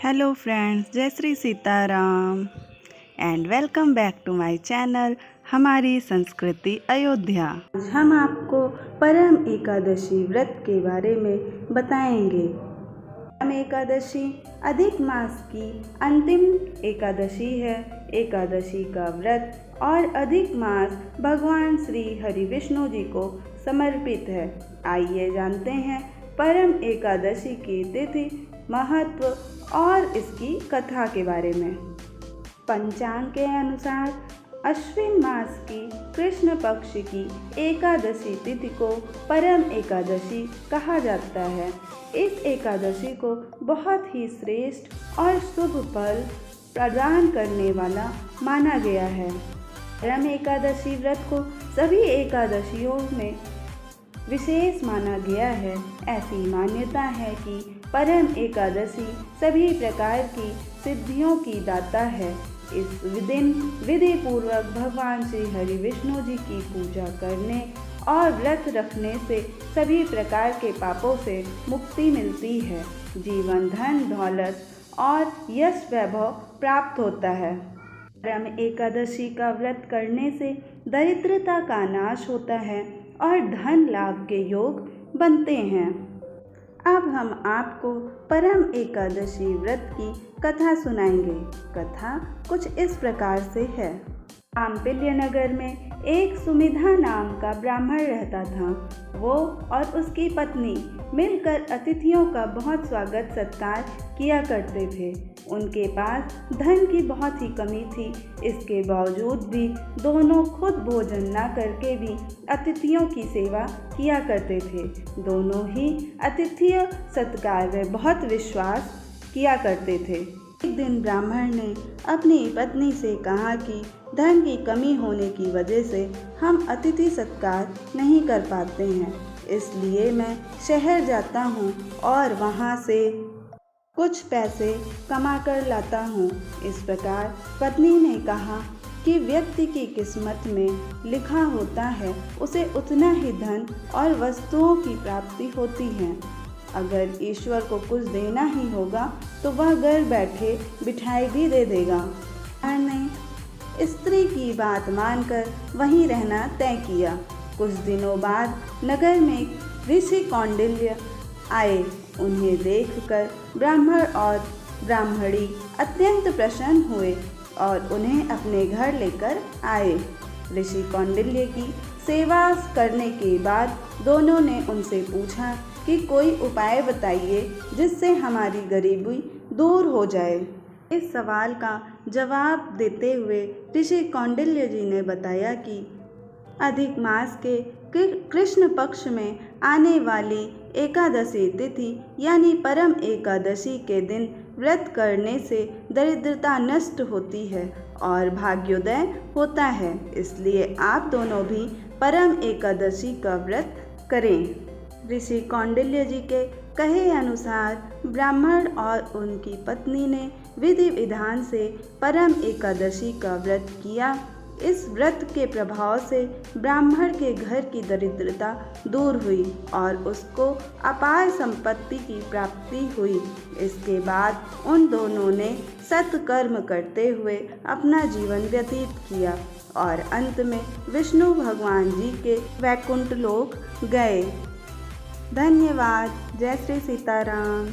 Hello friends, जय Shri Sitaram and welcome back to my channel हमारी संस्कृति अयोध्या। आज हम आपको परम एकादशी व्रत के बारे में बताएंगे। परम एकादशी अधिक मास की अंतिम एकादशी है। एकादशी का व्रत और अधिक मास भगवान श्री हरि विष्णु जी को समर्पित है। आइए जानते हैं परम एकादशी की तिथि, महत्व और इसकी कथा के बारे में। पंचांग के अनुसार अश्विन मास की कृष्ण पक्ष की एकादशी तिथि को परम एकादशी कहा जाता है। इस एकादशी को बहुत ही श्रेष्ठ और शुभ फल प्रदान करने वाला माना गया है। परम एकादशी व्रत को सभी एकादशियों में विशेष माना गया है। ऐसी मान्यता है कि परम एकादशी सभी प्रकार की सिद्धियों की दाता है। इस दिन विधि पूर्वक भगवान श्री हरि विष्णु जी की पूजा करने और व्रत रखने से सभी प्रकार के पापों से मुक्ति मिलती है। जीवन, धन, दौलत और यश वैभव प्राप्त होता है। परम एकादशी का व्रत करने से दरिद्रता का नाश होता है और धन लाभ के योग बनते हैं। अब हम आपको परम एकादशी व्रत की कथा सुनाएंगे। कथा कुछ इस प्रकार से है। आम्पिल्य नगर में एक सुमिधा नाम का ब्राह्मण रहता था। वो और उसकी पत्नी मिलकर अतिथियों का बहुत स्वागत सत्कार किया करते थे। उनके पास धन की बहुत ही कमी थी। इसके बावजूद भी दोनों खुद भोजन न करके भी अतिथियों की सेवा किया करते थे। दोनों ही अतिथि सत्कार में बहुत विश्वास किया करते थे। एक दिन ब्राह्मण ने अपनी पत्नी से कहा कि धन की कमी होने की वजह से हम अतिथि सत्कार नहीं कर पाते हैं, इसलिए मैं शहर जाता हूँ और वहाँ से कुछ पैसे कमा कर लाता हूँ। इस प्रकार पत्नी ने कहा कि व्यक्ति की किस्मत में लिखा होता है उसे उतना ही धन और वस्तुओं की प्राप्ति होती है। अगर ईश्वर को कुछ देना ही होगा तो वह घर बैठे बिठाई भी दे देगा। ने स्त्री की बात मानकर वहीं रहना तय किया। कुछ दिनों बाद नगर में ऋषि कौंडिल्य आए। उन्हें देखकर ब्राह्मण और ब्राह्मणी अत्यंत प्रसन्न हुए और उन्हें अपने घर लेकर आए। ऋषि कौंडिल्य की सेवा करने के बाद दोनों ने उनसे पूछा कि कोई उपाय बताइए जिससे हमारी गरीबी दूर हो जाए। इस सवाल का जवाब देते हुए ऋषि कौंडिल्य जी ने बताया कि अधिक मास के कृष्ण पक्ष में आने वाली एकादशी तिथि यानी परम एकादशी के दिन व्रत करने से दरिद्रता नष्ट होती है और भाग्योदय होता है। इसलिए आप दोनों भी परम एकादशी का व्रत करें। ऋषि कौंडिल्य जी के कहे अनुसार ब्राह्मण और उनकी पत्नी ने विधि विधान से परम एकादशी का व्रत किया। इस व्रत के प्रभाव से ब्राह्मण के घर की दरिद्रता दूर हुई और उसको अपार संपत्ति की प्राप्ति हुई। इसके बाद उन दोनों ने सत्कर्म करते हुए अपना जीवन व्यतीत किया और अंत में विष्णु भगवान जी के वैकुंठ लोक गए। धन्यवाद। जय श्री सीताराम।